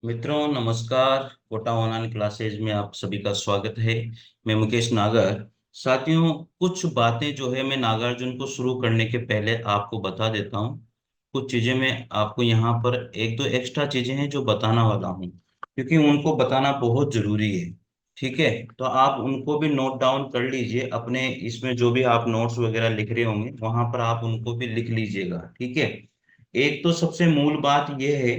मित्रों नमस्कार। Kota online classes में आप सभी का स्वागत है। मैं मुकेश नागर। साथियों, कुछ बातें जो है मैं नागार्जुन को शुरू करने के पहले आपको बता देता हूँ। कुछ चीजें मैं आपको यहाँ पर एक दो एक्स्ट्रा चीजें हैं जो बताना वाला हूँ, क्योंकि उनको बताना बहुत जरूरी है। ठीक है, तो आप उनको भी नोट डाउन कर लीजिए अपने इसमें, जो भी आप नोट्स वगैरह लिख रहे होंगे वहां पर आप उनको भी लिख लीजिएगा। ठीक है। एक तो सबसे मूल बात यह है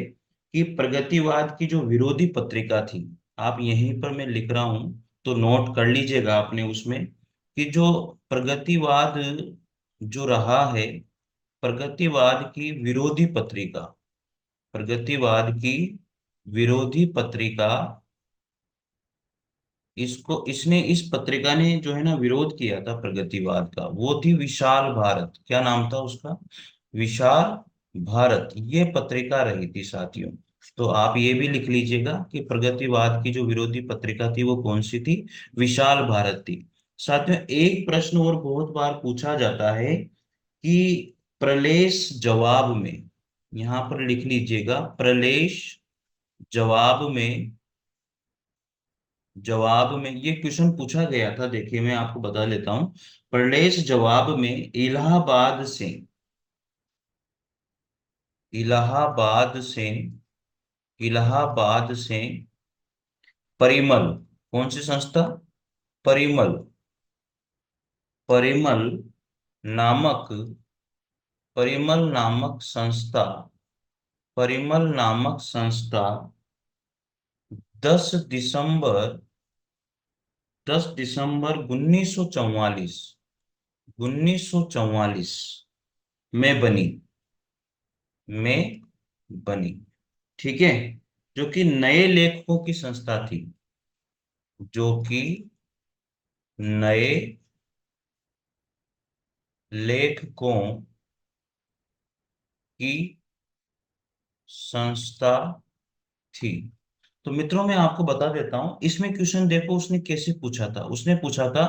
कि प्रगतिवाद की जो विरोधी पत्रिका थी, आप यहीं पर मैं लिख रहा हूं तो नोट कर लीजिएगा आपने उसमें, कि जो प्रगतिवाद जो रहा है, प्रगतिवाद की विरोधी पत्रिका, प्रगतिवाद की विरोधी पत्रिका, इसको इसने इस पत्रिका ने जो है ना विरोध किया था प्रगतिवाद का, वो थी विशाल भारत। क्या नाम था उसका? विशाल भारत, ये पत्रिका रही थी साथियों। तो आप ये भी लिख लीजिएगा कि प्रगतिवाद की जो विरोधी पत्रिका थी वो कौन सी थी? विशाल भारत थी। साथियों, एक प्रश्न और बहुत बार पूछा जाता है कि प्रलेश जवाब में, यहां पर लिख लीजिएगा प्रलेश जवाब में, जवाब में ये क्वेश्चन पूछा गया था। देखिए मैं आपको बता देता हूं। प्रलेश जवाब में इलाहाबाद से इलाहाबाद से परिमल, कौन सी संस्था? परिमल, परिमल नामक, परिमल नामक संस्था, परिमल नामक संस्था 10 दिसंबर, 10 दिसंबर 1944, 1944 में बनी, में बनी। ठीक है। जो कि नए लेखकों की संस्था थी, जो कि नए लेखकों की संस्था थी। तो मित्रों मैं आपको बता देता हूं, इसमें क्वेश्चन देखो उसने कैसे पूछा था। उसने पूछा था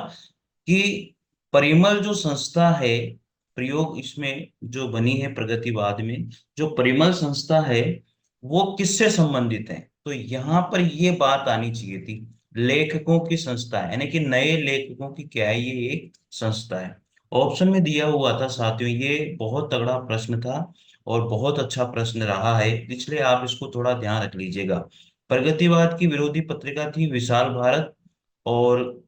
कि परिमल जो संस्था है, प्रयोग इसमें जो बनी है प्रगतिवाद में, जो परिमल संस्था है वो किससे संबंधित है? तो यहाँ पर ये बात आनी चाहिए थी, लेखकों की संस्था है, यानी कि नए लेखकों की क्या है, ये एक संस्था है। ऑप्शन में दिया हुआ था साथियों, ये बहुत तगड़ा प्रश्न था और बहुत अच्छा प्रश्न रहा है, इसलिए आप इसको थोड़ा ध्यान रख लीजिएगा। प्रगतिवाद की विरोधी पत्रिका थी विशाल भारत, और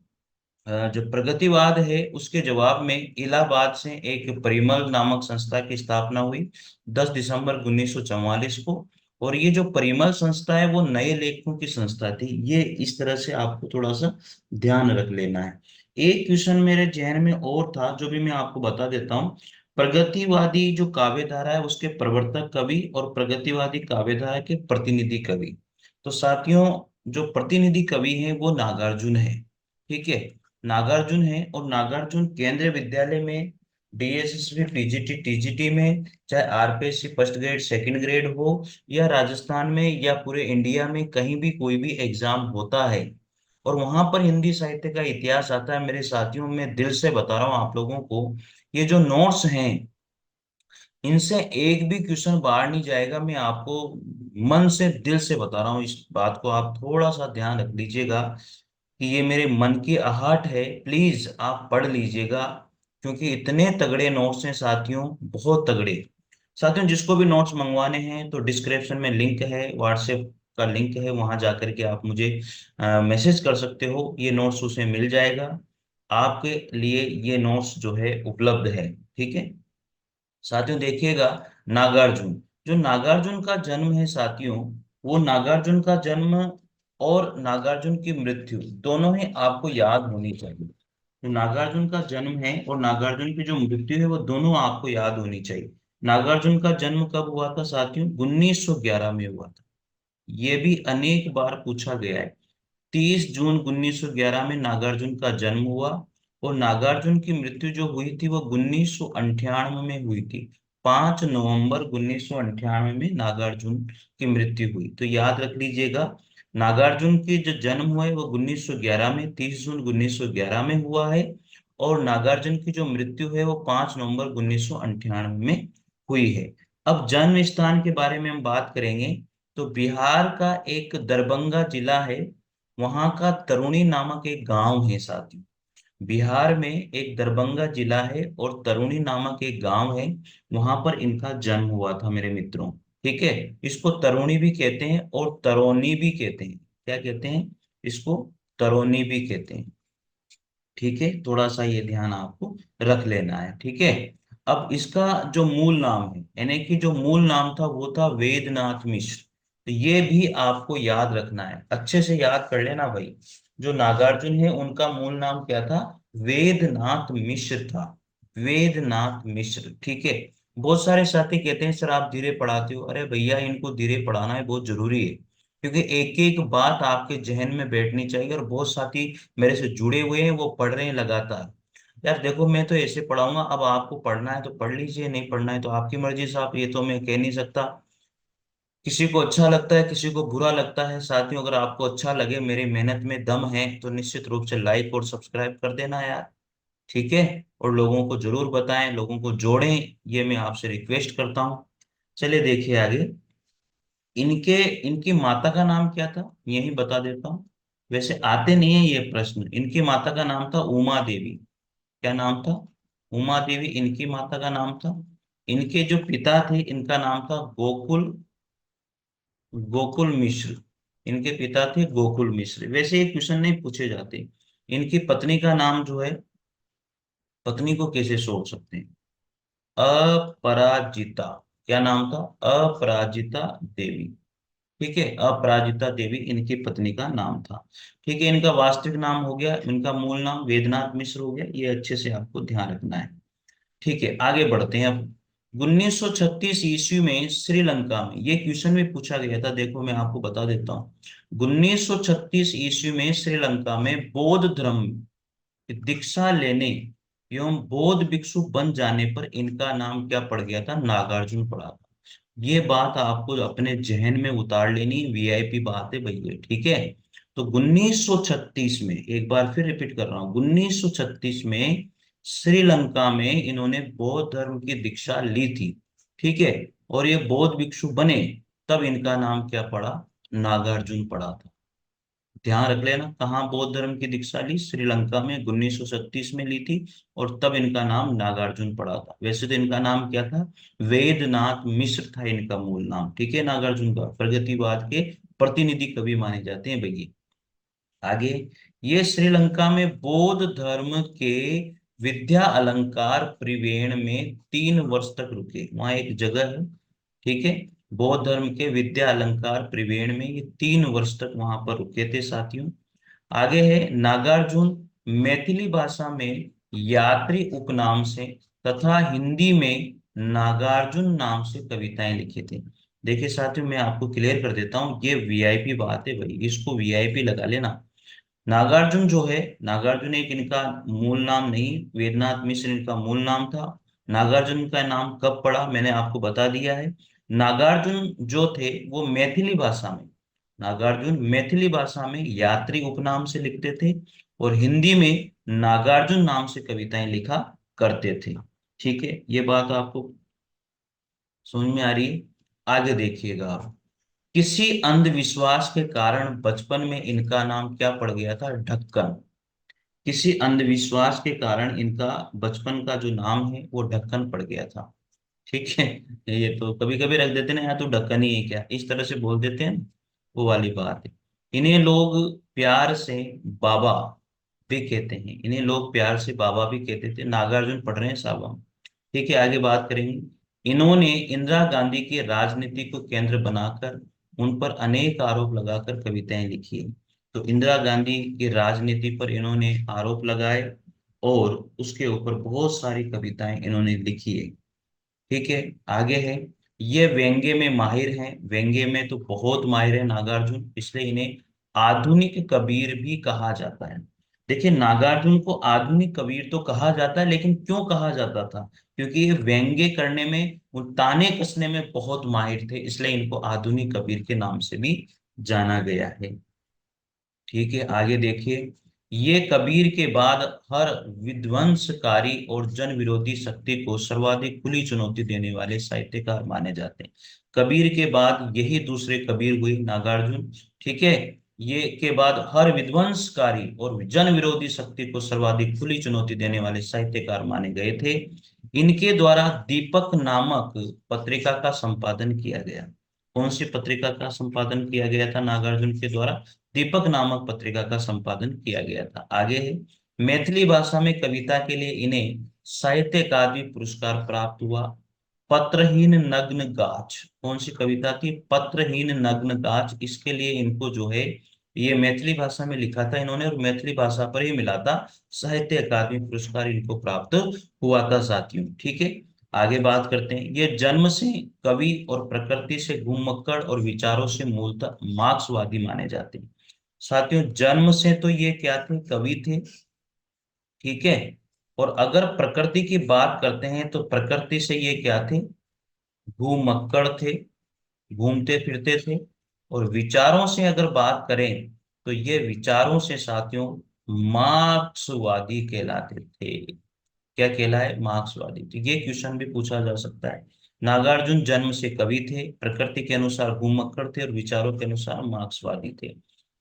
जो प्रगतिवाद है उसके जवाब में इलाहाबाद से एक परिमल नामक संस्था की स्थापना हुई 10 दिसंबर 1944 को। और ये जो परिमल संस्था है वो नए लेखकों की संस्था थी। ये इस तरह से आपको थोड़ा सा ध्यान रख लेना है। एक क्वेश्चन मेरे जहन में और था जो भी मैं आपको बता देता हूँ। प्रगतिवादी जो काव्यधारा है उसके प्रवर्तक कवि और प्रगतिवादी काव्यधारा के प्रतिनिधि कवि। तो साथियों, जो प्रतिनिधि कवि हैं वो नागार्जुन है। ठीक है, नागार्जुन है। और नागार्जुन केंद्रीय विद्यालय में डीएसएसबी टीजीटी टीजीटी में, चाहे RPSC first grade second grade हो, या राजस्थान में या पूरे इंडिया में कहीं भी कोई भी एग्जाम होता है और वहां पर हिंदी साहित्य का इतिहास आता है, मेरे साथियों मैं दिल से बता रहा हूँ आप लोगों को, ये जो नोट्स हैं इनसे एक भी क्वेश्चन बाहर नहीं जाएगा। मैं आपको मन से दिल से बता रहा हूँ, इस बात को आप थोड़ा सा ध्यान रख लीजिएगा कि ये मेरे मन की आहट है। प्लीज आप पढ़ लीजिएगा, क्योंकि इतने तगड़े नोट्स हैं साथियों, बहुत तगड़े। साथियों, जिसको भी नोट्स मंगवाने हैं तो डिस्क्रिप्शन में लिंक है, व्हाट्सएप का लिंक है, वहां जाकर के आप मुझे मैसेज कर सकते हो, ये नोट्स उसे मिल जाएगा। आपके लिए ये नोट्स जो है उपलब्ध है। ठीक है साथियों, देखिएगा नागार्जुन, जो नागार्जुन का जन्म है साथियों, वो नागार्जुन का जन्म और नागार्जुन की मृत्यु दोनों ही आपको याद होनी चाहिए। तो नागार्जुन का जन्म है और नागार्जुन की जो मृत्यु है वो दोनों आपको याद होनी चाहिए। नागार्जुन का जन्म कब हुआ था साथियों? 1911 में हुआ था। ये भी अनेक बार पूछा गया है। 30 जून 1911 में नागार्जुन का जन्म हुआ और नागार्जुन की मृत्यु जो हुई थी वो 1998 में हुई थी। 5 नवंबर 1998 में नागार्जुन की मृत्यु हुई। तो याद रख लीजिएगा, नागार्जुन की जो जन्म हुआ है वो 1911 में, 30 जून 1911 में हुआ है। और नागार्जुन की जो मृत्यु है वो 5 नवंबर 1998 में हुई है। अब जन्म स्थान के बारे में हम बात करेंगे। तो बिहार का एक दरभंगा जिला है, वहां का तरुणी नामक एक गांव है साथियों। बिहार में एक दरभंगा जिला है और तरुणी नामक एक गांव है, वहां पर इनका जन्म हुआ था मेरे मित्रों। ठीक है। इसको तरुणी भी कहते हैं और तरोनी भी कहते हैं। क्या कहते हैं इसको? तरोनी भी कहते हैं। ठीक है, थोड़ा सा ये ध्यान आपको रख लेना है। ठीक है। अब इसका जो मूल नाम है, यानी कि जो मूल नाम था वो था वेदनाथ मिश्र। तो ये भी आपको याद रखना है, अच्छे से याद कर लेना भाई। जो नागार्जुन है उनका मूल नाम क्या था? वेदनाथ मिश्र था। वेदनाथ मिश्र। ठीक है। बहुत सारे साथी कहते हैं सर आप धीरे पढ़ाते हो। अरे भैया, इनको धीरे पढ़ाना है, बहुत जरूरी है, क्योंकि एक एक बात आपके जहन में बैठनी चाहिए। और बहुत साथी मेरे से जुड़े हुए हैं, वो पढ़ रहे हैं लगातार। यार देखो, मैं तो ऐसे पढ़ाऊंगा, अब आपको पढ़ना है तो पढ़ लीजिए, नहीं पढ़ना है तो आपकी मर्जी साहब, ये तो मैं कह नहीं सकता। किसी को अच्छा लगता है, किसी को बुरा लगता है। साथियों, अगर आपको अच्छा लगे, मेरी मेहनत में दम है, तो निश्चित रूप से लाइक और सब्सक्राइब कर देना यार। ठीक है। और लोगों को जरूर बताएं, लोगों को जोड़ें, ये मैं आपसे रिक्वेस्ट करता हूँ। चलिए देखिए आगे। इनके इनकी माता का नाम क्या था, यही बता देता हूँ। वैसे आते नहीं है ये प्रश्न। इनकी माता का नाम था उमा देवी। क्या नाम था? उमा देवी इनकी माता का नाम था। इनके जो पिता थे, इनका नाम था गोकुल, गोकुल मिश्र। इनके पिता थे गोकुल मिश्र। वैसे ये क्वेश्चन नहीं पूछे जाते। इनकी पत्नी का नाम जो है, पत्नी को कैसे सोच सकते हैं? अपराजिता। क्या नाम था? अपराजिता देवी। ठीक है, अपराजिता देवी इनकी पत्नी का नाम था। ठीक है, इनका वास्तविक नाम हो गया, इनका मूल नाम वेदनाथ मिश्र हो गया, ये अच्छे से आपको ध्यान रखना है। ठीक है, आगे बढ़ते हैं अब। 1936 ईस्वी में श्रीलंका में, ये क्वेश्चन भी पूछा गया था, देखो मैं आपको बता देता हूँ। 1936 ईस्वी में श्रीलंका में बौद्ध धर्म की दीक्षा लेने एवं बौद्ध भिक्षु बन जाने पर इनका नाम क्या पड़ गया था? नागार्जुन पड़ा था। ये बात आपको अपने जहन में उतार लेनी, वीआईपी बात है भैया। ठीक है। तो 1936 में, एक बार फिर रिपीट कर रहा हूं, 1936 में श्रीलंका में इन्होंने बौद्ध धर्म की दीक्षा ली थी। ठीक है। और ये बौद्ध भिक्षु बने, तब इनका नाम क्या पड़ा? नागार्जुन पड़ा था। ध्यान रख लेना, कहाँ बौद्ध धर्म की दीक्षा ली? श्रीलंका में 1936 में ली थी। और तब इनका नाम नागार्जुन पड़ा था। वैसे तो इनका नाम क्या था? वेदनाथ मिश्र था इनका मूल नाम। ठीक है, नागार्जुन का प्रगतिवाद के प्रतिनिधि कवि माने जाते हैं भैया। आगे, ये श्रीलंका में बौद्ध धर्म के विद्या अलंकार त्रिवेण में 3 वर्ष तक रुके। वहां एक जगह है। ठीक है। बौद्ध धर्म के विद्या अलंकार त्रिवेण में ये 3 वर्ष तक वहां पर रुके थे साथियों। आगे है, नागार्जुन मैथिली भाषा में यात्री उपनाम से तथा हिंदी में नागार्जुन नाम से कविताएं लिखे थे। देखिए साथियों, मैं आपको क्लियर कर देता हूँ, ये वीआईपी बात है भाई, इसको वीआईपी लगा लेना। नागार्जुन जो है, नागार्जुन एक इनका मूल नाम नहीं, वेदनाथ मिश्र इनका मूल नाम था। नागार्जुन का नाम कब पड़ा, मैंने आपको बता दिया है। नागार्जुन जो थे वो मैथिली भाषा में, नागार्जुन मैथिली भाषा में यात्री उपनाम से लिखते थे, और हिंदी में नागार्जुन नाम से कविताएं लिखा करते थे। ठीक है, ये बात आपको समझ में आ रही है? आगे देखिएगा आप। किसी अंधविश्वास के कारण बचपन में इनका नाम क्या पड़ गया था? ढक्कन। किसी अंधविश्वास के कारण इनका बचपन का जो नाम है वो ढक्कन पड़ गया था। ठीक है। ये तो कभी कभी रख देते ना, यार तू ढक्कन ही है क्या, इस तरह से बोल देते हैं ना, वो वाली बात है। इन्हें लोग प्यार से बाबा भी कहते हैं, इन्हें लोग प्यार से बाबा भी कहते थे। नागार्जुन पढ़ रहे हैं साहब हम। ठीक है, आगे बात करेंगे। इन्होंने इंदिरा गांधी की राजनीति को केंद्र बनाकर उन पर अनेक आरोप लगाकर कविताएं लिखी है। तो इंदिरा गांधी की राजनीति पर इन्होंने आरोप लगाए और उसके ऊपर बहुत सारी कविताएं इन्होंने लिखी है। ठीक है, आगे है। ये व्यंग्य में माहिर हैं, व्यंग्य में तो बहुत माहिर है नागार्जुन, इसलिए इन्हें आधुनिक कबीर भी कहा जाता है। देखिए, नागार्जुन को आधुनिक कबीर तो कहा जाता है, लेकिन क्यों कहा जाता था? क्योंकि ये व्यंग्य करने में, वो ताने कसने में बहुत माहिर थे, इसलिए इनको आधुनिक कबीर के नाम से भी जाना गया है। ठीक है, आगे देखिए। ये कबीर के बाद हर विध्वंसकारी और जन विरोधी शक्ति को सर्वाधिक खुली चुनौती देने वाले साहित्यकार माने जाते हैं। कबीर के बाद यही दूसरे कबीर हुए नागार्जुन। ठीक है। ये के बाद हर विध्वंसकारी और जन विरोधी शक्ति को सर्वाधिक खुली चुनौती देने वाले साहित्यकार माने गए थे। इनके द्वारा दीपक नामक पत्रिका का संपादन किया गया। कौन सी पत्रिका का संपादन किया गया था नागार्जुन के द्वारा? दीपक नामक पत्रिका का संपादन किया गया था। आगे है, मैथिली भाषा में कविता के लिए इन्हें साहित्य अकादमी पुरस्कार प्राप्त हुआ। पत्रहीन नग्न गाछ, कौन सी कविता थी? पत्रहीन नग्न गाछ। इसके लिए इनको जो है ये मैथिली भाषा में लिखा था इन्होंने और मैथिली भाषा पर ही मिला था। साहित्य अकादमी पुरस्कार इनको प्राप्त हुआ था साथियों। ठीक है। आगे बात करते हैं, ये जन्म से कवि और प्रकृति से घुमक्कड़ और विचारों से मूलतः मार्क्सवादी माने जाते हैं। साथियों जन्म से तो ये क्या थे? कवि थे। ठीक है। और अगर प्रकृति की बात करते हैं तो प्रकृति से ये क्या थे? घुमक्कड़ थे, घूमते फिरते थे। और विचारों से अगर बात करें तो ये विचारों से साथियों मार्क्सवादी कहलाते थे। क्या कहलाए? मार्क्सवादी। तो ये क्वेश्चन भी पूछा जा सकता है। नागार्जुन जन्म से कवि थे, प्रकृति के अनुसार घुमक्कड़ थे और विचारों के अनुसार मार्क्सवादी थे।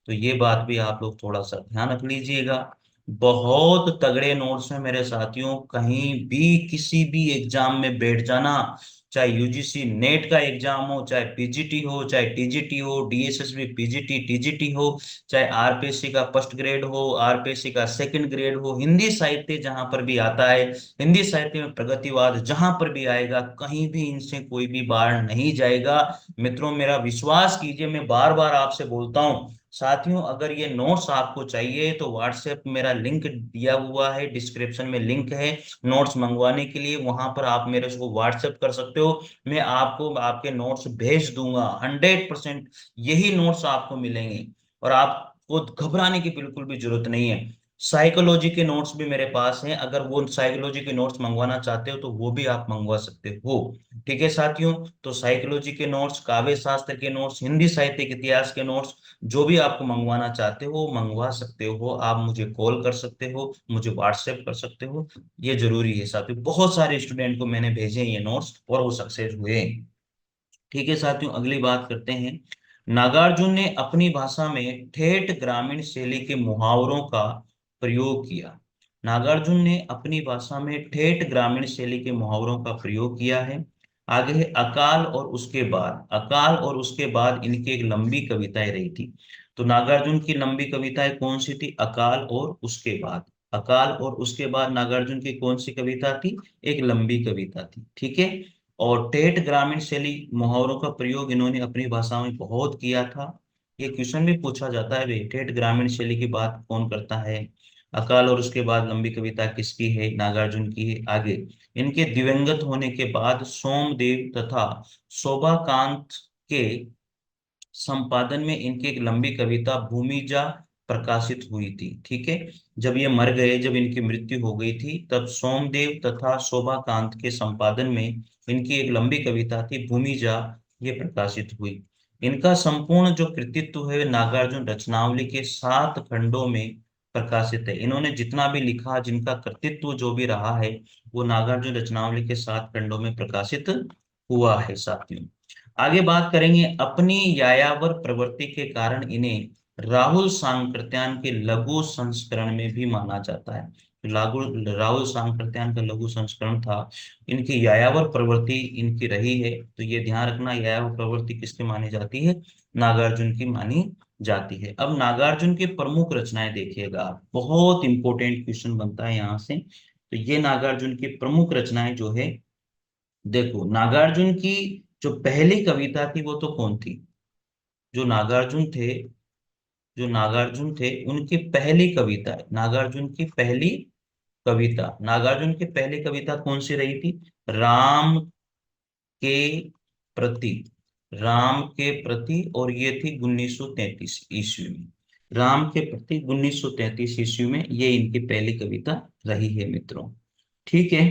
तो ये बात भी आप लोग थोड़ा सा ध्यान रख लीजिएगा। बहुत तगड़े नोट्स में मेरे साथियों, कहीं भी किसी भी एग्जाम में बैठ जाना, चाहे यूजीसी नेट का एग्जाम हो, चाहे पीजीटी हो, चाहे टीजीटी हो, डीएसएसबी पीजीटी टीजीटी हो, चाहे आरपीएससी का फर्स्ट ग्रेड हो, आरपीएससी का सेकंड ग्रेड हो, हिंदी साहित्य जहां पर भी आता है, हिंदी साहित्य में प्रगतिवाद जहां पर भी आएगा, कहीं भी इनसे कोई भी बाहर नहीं जाएगा। मित्रों मेरा विश्वास कीजिए, मैं बार बार आपसे बोलता हूं। साथियों अगर ये नोट्स आपको चाहिए तो व्हाट्सएप मेरा लिंक दिया हुआ है, डिस्क्रिप्शन में लिंक है नोट्स मंगवाने के लिए, वहां पर आप मेरे को व्हाट्सएप कर सकते हो। मैं आपको आपके नोट्स भेज दूंगा 100%। यही नोट्स आपको मिलेंगे और आपको घबराने की बिल्कुल भी जरूरत नहीं है। साइकोलॉजी के नोट्स भी मेरे पास हैं, अगर वो साइकोलॉजी के नोट्स मंगवाना चाहते हो तो वो भी आप मंगवा सकते हो। ठीक है साथियों। तो साइकोलॉजी के नोट्स, काव्य शास्त्र के नोट्स, हिंदी साहित्य के इतिहास के नोट्स, जो भी आपको मंगवाना चाहते हो वो मंगवा सकते हो। आप मुझे कॉल कर सकते हो, मुझे व्हाट्सएप कर सकते हो। ये जरूरी है साथियों, बहुत सारे स्टूडेंट को मैंने भेजे हैं ये नोट्स और वो सक्सेस हुए। ठीक है साथियों, अगली बात करते हैं। नागार्जुन ने अपनी भाषा में ठेठ ग्रामीण शैली के मुहावरों का प्रयोग किया। नागार्जुन ने अपनी भाषा में ठेठ ग्रामीण शैली के मुहावरों का प्रयोग किया है। आगे है अकाल और उसके बाद। अकाल और उसके बाद इनकी एक लंबी कविताएं रही थी। तो नागार्जुन की लंबी कविताएं कौन सी थी? अकाल और उसके बाद। अकाल और उसके बाद नागार्जुन की कौन सी कविता थी? एक लंबी कविता थी। ठीक है। और ठेठ ग्रामीण शैली मुहावरों का प्रयोग इन्होंने अपनी भाषा में बहुत किया था। ये क्वेश्चन भी पूछा जाता है, भाई ठेठ ग्रामीण शैली की बात कौन करता है? अकाल और उसके बाद लंबी कविता किसकी है? नागार्जुन की है। आगे, इनके दिवंगत होने के बाद सोमदेव तथा शोभाकांत के संपादन में इनकी एक लंबी कविता भूमिजा प्रकाशित हुई थी। ठीक है। जब ये मर गए, जब इनकी मृत्यु हो गई थी, तब सोमदेव तथा शोभाकांत के संपादन में इनकी एक लंबी कविता थी भूमिजा, ये प्रकाशित हुई। इनका संपूर्ण जो कृतित्व है नागार्जुन रचनावली के 7 खंडों में प्रकाशित है। इन्होंने जितना भी लिखा, जिनका कृतित्व जो भी रहा है, वो नागार्जुन रचनावली के 7 खंडों में प्रकाशित हुआ है साथियों। आगे बात करेंगे, अपनी यायावर प्रवृत्ति के कारण इन्हें राहुल सांकृत्यान के लघु संस्करण में भी माना जाता है। राहुल सांकृत्यान का लघु संस्करण था। इनकी यायावर प्रवृत्ति इनकी रही है, तो ये ध्यान रखना, यायावर प्रवृत्ति किसकी मानी जाती है? नागार्जुन की मानी जाती है। अब नागार्जुन की प्रमुख रचनाएं देखिएगा, बहुत इंपॉर्टेंट क्वेश्चन बनता है यहाँ से। तो ये नागार्जुन की प्रमुख रचनाएं जो है, देखो नागार्जुन की जो पहली कविता थी वो तो कौन थी? जो नागार्जुन थे, जो नागार्जुन थे उनकी पहली कविता है, नागार्जुन की पहली कविता, नागार्जुन की पहली कविता कौन सी रही थी? राम के प्रति। राम के प्रति, और ये थी 1933 ईस्वी में। राम के प्रति 1933 ईस्वी में ये इनकी पहली कविता रही है मित्रों। ठीक है।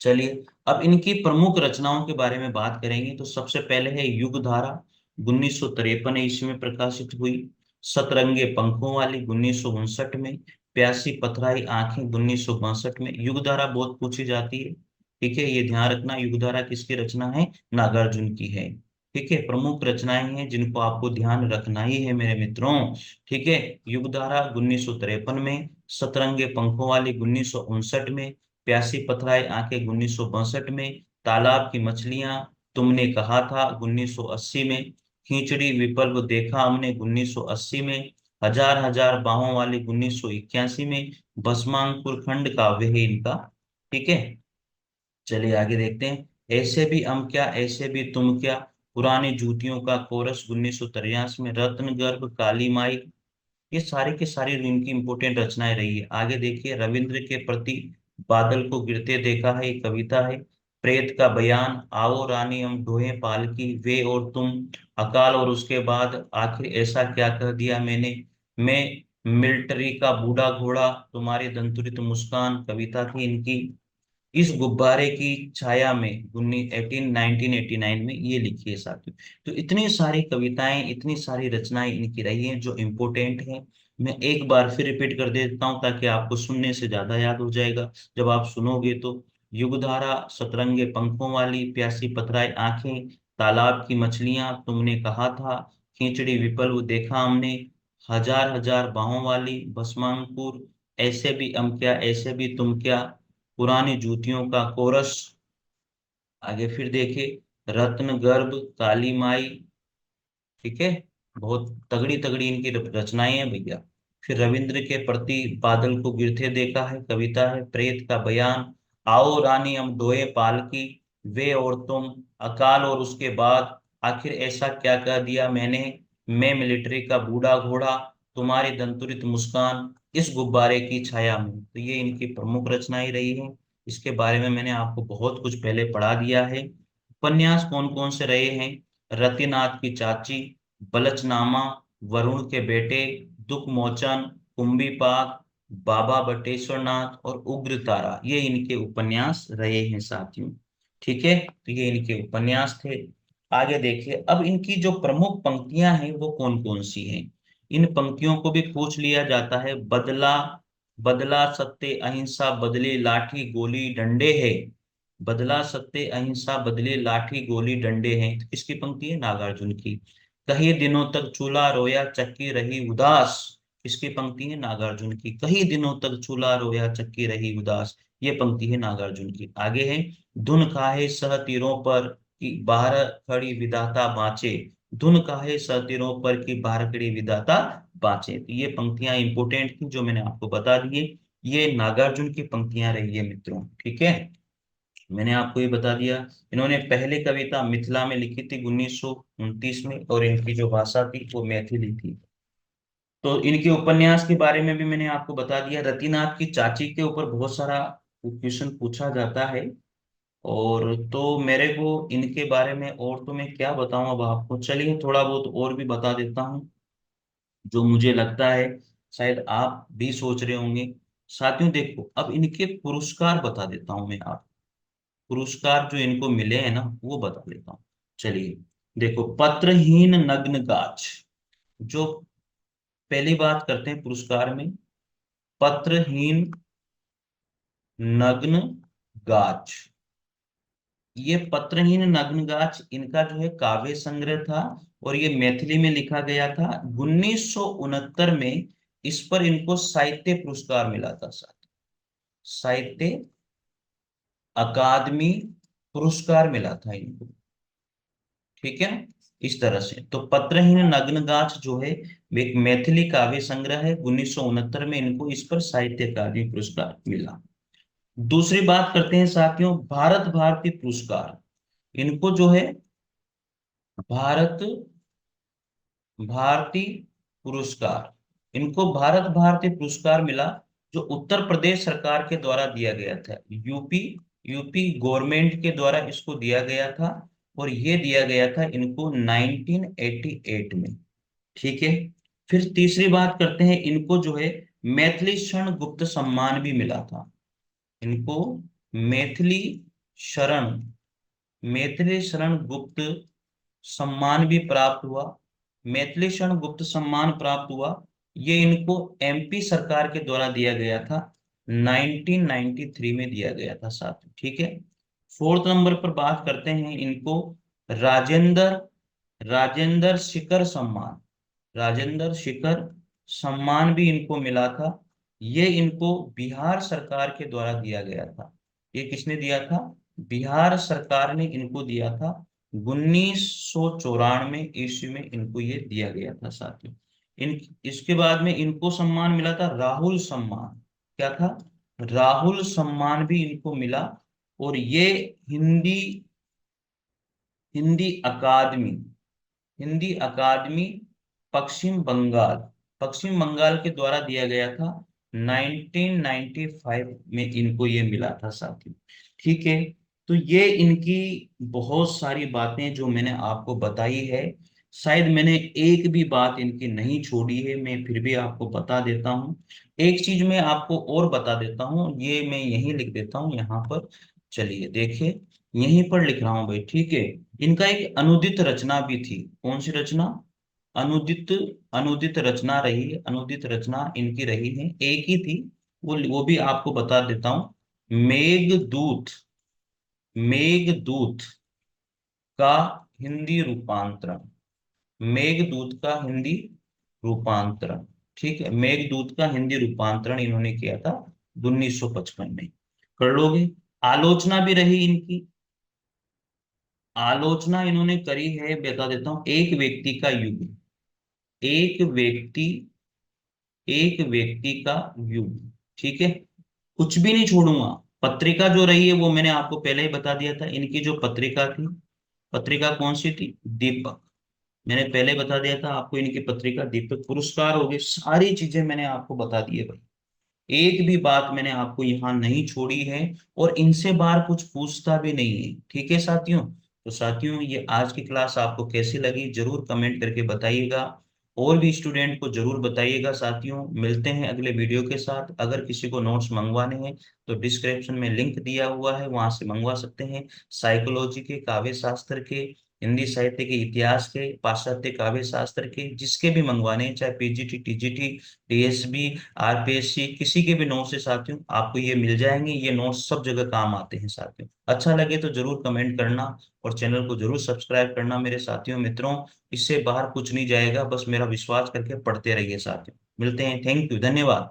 चलिए अब इनकी प्रमुख रचनाओं के बारे में बात करेंगे। तो सबसे पहले है युग धारा, 1953 ईस्वी में प्रकाशित हुई। सतरंगे पंखों वाली 1959 में। प्यासी पथराई आंखें 1962 में। युग धारा बहुत पूछी जाती है। ठीक है, ये ध्यान रखना, युगधारा किसकी रचना है? नागार्जुन की है। ठीक है, प्रमुख रचनाएं हैं जिनको आपको ध्यान रखना ही है मेरे मित्रों। ठीक है, युगधारा 1953 में, सतरंगे पंखों वाली 1959 में, प्यासी पथराई आंखें 1962 में, तालाब की मछलियां, तुमने कहा था 1980 में, खींचड़ी विप्लव देखा हमने 1980 में, हजार हजार बाहों वाली 1981 में, भस्मांकुर खंड काव्य है इनका। ठीक है, चलिए आगे देखते हैं। ऐसे भी हम क्या, ऐसे भी तुम क्या, पुरानी जूतियों का कोरस 1983 में, रत्न गर्भ, काली माई, ये सारी के सारी इनकी इंपोर्टेंट रचनाएं रही है। आगे देखिए, रविंद्र के प्रति बादल को गिरते देखा है, ये कविता है। प्रेत का बयान, आओ रानी हम ढोए पालकी, वे और तुम, अकाल और उसके बाद, आखिर ऐसा क्या कह दिया मैंने, मैं मिलिट्री का बूढ़ा घोड़ा, तुम्हारी दंतुरित मुस्कान, कविता थी इनकी। इस गुब्बारे की छाया में 1989 में ये लिखी है साथियों। तो इतनी सारी कविताएं, इतनी सारी रचनाएं इनकी रही हैं जो इम्पोर्टेंट हैं। मैं एक बार फिर रिपीट कर देता हूं ताकि आपको सुनने से ज्यादा याद हो जाएगा जब आप सुनोगे तो। युगधारा, सतरंगे पंखों वाली, प्यासी पथराई आंखें, तालाब की मछलियां, तुमने कहा था, खींचड़ी विपल देखा हमने, हजार हजार बाहों वाली, भस्मांकुर, ऐसे भी हम क्या, ऐसे भी तुम क्या, पुरानी जूतियों का कोरस। आगे फिर देखे, रत्न गर्भ, काली माई। ठीक है, बहुत तगड़ी तगड़ी इनकी रचनाएं हैं भैया। फिर रविंद्र के प्रति बादल को गिरते देखा है, कविता है। प्रेत का बयान, आओ रानी हम दोए पालकी, वे और तुम, अकाल और उसके बाद, आखिर ऐसा क्या कह दिया मैंने, मैं मिलिट्री का बूढ़ा घोड़ा, तुम्हारी दंतुरित मुस्कान, इस गुब्बारे की छाया में। तो ये इनकी प्रमुख रचनाएं रही हैं। इसके बारे में मैंने आपको बहुत कुछ पहले पढ़ा दिया है। उपन्यास कौन कौन से रहे हैं? रतिनाथ की चाची, बलचनामा, वरुण के बेटे, दुख मोचन, कुंभीपाक, बाबा बटेश्वर नाथ और उग्र तारा, ये इनके उपन्यास रहे हैं साथियों। ठीक है, तो ये इनके उपन्यास थे। आगे देखिए, अब इनकी जो प्रमुख पंक्तियां हैं वो कौन कौन सी हैं। इन पंक्तियों को भी पूछ लिया जाता है। बदला, बदला सत्य अहिंसा बदले लाठी गोली डंडे है, बदला सत्य अहिंसा बदले लाठी गोली डंडे हैं, तो किसकी पंक्ति है? नागार्जुन की। कई दिनों तक चूल्हा रोया चक्की रही उदास, किसकी पंक्ति है? नागार्जुन की। कई दिनों तक चूल्हा रोया चक्की रही उदास, ये पंक्ति है नागार्जुन की। आगे है, धुन खाए सह तीरों पर कि बाहर खड़ी विधाता बाँचे, धुन खाए सह तीरों पर कि बाहर खड़ी विधाता बाँचे, तो ये पंक्तियां इंपोर्टेंट थी जो मैंने आपको बता दी। ये नागार्जुन की पंक्तियां रही है मित्रों। ठीक है, मैंने आपको ये बता दिया। इन्होंने पहली कविता मिथिला में लिखी थी 1929 में, और इनकी जो भाषा थी वो मैथिली थी। तो इनके उपन्यास के बारे में भी मैंने आपको बता दिया। रतिनाथ की चाची के ऊपर बहुत सारा क्वेश्चन पूछा जाता है। और तो मेरे को इनके बारे में और तो मैं क्या बताऊं अब आपको, चलिए थोड़ा बहुत और भी बता देता हूँ जो मुझे लगता है शायद आप भी सोच रहे होंगे। साथियों देखो, अब इनके पुरस्कार बता देता हूं मैं आप, पुरस्कार जो इनको मिले हैं ना वो बता देता हूँ। चलिए देखो, पत्रहीन नग्न गाछ, जो पहली बात करते हैं पुरस्कार में, पत्रहीन नग्न गाछ। ये पत्रहीन नग्न गाछ इनका जो है काव्य संग्रह था, और ये मैथिली में लिखा गया था 1969 में। इस पर इनको साहित्य पुरस्कार मिला था साहित्य अकादमी पुरस्कार मिला था इनको। ठीक है, इस तरह से तो पत्रहीन नग्न गाछ जो है वो एक मैथिली काव्य संग्रह है। 1969 में इनको इस पर साहित्य अकादमी पुरस्कार मिला। दूसरी बात करते हैं साथियों, भारत भारती पुरस्कार। इनको जो है भारत भारती पुरस्कार, इनको भारत भारती पुरस्कार मिला, जो उत्तर प्रदेश सरकार के द्वारा दिया गया था। यूपी यूपी गवर्नमेंट के द्वारा इसको दिया गया था, और ये दिया गया था इनको 1988 में। ठीक है, फिर तीसरी बात करते हैं, इनको जो है मैथिली शरण गुप्त सम्मान भी मिला था। इनको मैथिली शरण मैथिली शरण गुप्त सम्मान भी प्राप्त हुआ। मैथिली शरण गुप्त सम्मान प्राप्त हुआ, ये इनको एमपी सरकार के द्वारा दिया गया था, 1993 में दिया गया था साथ। ठीक है, फोर्थ नंबर पर बात करते हैं इनको राजेंद्र राजेंद्र शिखर सम्मान। राजेंद्र शिखर सम्मान भी इनको मिला था। ये इनको बिहार सरकार के द्वारा दिया गया था। ये किसने दिया था? बिहार सरकार ने इनको दिया था। 1994 ईस्वी में इनको ये दिया गया था साथियों। इन इसके बाद में इनको सम्मान मिला था राहुल सम्मान। क्या था? राहुल सम्मान भी इनको मिला। और ये हिंदी हिंदी अकादमी हिंदी अकादमी पश्चिम बंगाल के द्वारा दिया गया था। 1995 में इनको ये मिला था साथियों। ठीक है। तो ये इनकी बहुत सारी बातें जो मैंने आपको बताई है, शायद मैंने एक भी बात इनकी नहीं छोड़ी है, मैं फिर भी आपको बता देता हूँ। एक चीज मैं आपको और बता देता हूँ, ये मैं यहीं लिख देता हूँ यहाँ पर। चलिए देखिए, यहीं पर लिख रहा हूँ भाई, ठीक है। इनका एक अनुदित रचना भी थी। कौन सी रचना? अनुदित अनुदित रचना रही है। अनुदित रचना इनकी रही है, एक ही थी। वो भी आपको बता देता हूँ। मेघदूत मेघदूत का हिंदी रूपांतरण। मेघदूत का हिंदी रूपांतरण। ठीक है, मेघदूत का हिंदी रूपांतरण इन्होंने किया था 1955 में। कर लोगे? आलोचना भी रही इनकी। आलोचना इन्होंने करी है, बता देता हूं। एक व्यक्ति एक व्यक्ति का युग। ठीक है, कुछ भी नहीं छोड़ूंगा। पत्रिका जो रही है वो मैंने आपको पहले ही बता दिया था। इनकी जो पत्रिका थी, पत्रिका कौन सी थी? दीपक। मैंने पहले बता दिया था आपको, इनकी पत्रिका दीपक। पुरस्कार हो गए, सारी चीजें मैंने आपको बता दी है भाई। एक भी बात मैंने आपको यहाँ नहीं छोड़ी है। और इनसे बाहर कुछ पूछता भी नहीं है। ठीक है साथियों। तो साथियों, ये आज की क्लास आपको कैसी लगी जरूर कमेंट करके बताइएगा। और भी स्टूडेंट को जरूर बताइएगा साथियों। मिलते हैं अगले वीडियो के साथ। अगर किसी को नोट्स मंगवाने हैं तो डिस्क्रिप्शन में लिंक दिया हुआ है, वहां से मंगवा सकते हैं। साइकोलॉजी के, काव्य शास्त्र के, हिंदी साहित्य के, इतिहास के, पाश्चात्य काव्य शास्त्र के, जिसके भी मंगवाने हैं, चाहे पीजीटी, टीजीटी, डीएसबी, आरपीएससी, किसी के भी नोट्स से साथियों आपको ये मिल जाएंगे। ये नोट्स सब जगह काम आते हैं साथियों। अच्छा लगे तो जरूर कमेंट करना, और चैनल को जरूर सब्सक्राइब करना मेरे साथियों मित्रों। इससे बाहर कुछ नहीं जाएगा, बस मेरा विश्वास करके पढ़ते रहिए साथियों। मिलते हैं, थैंक यू, धन्यवाद।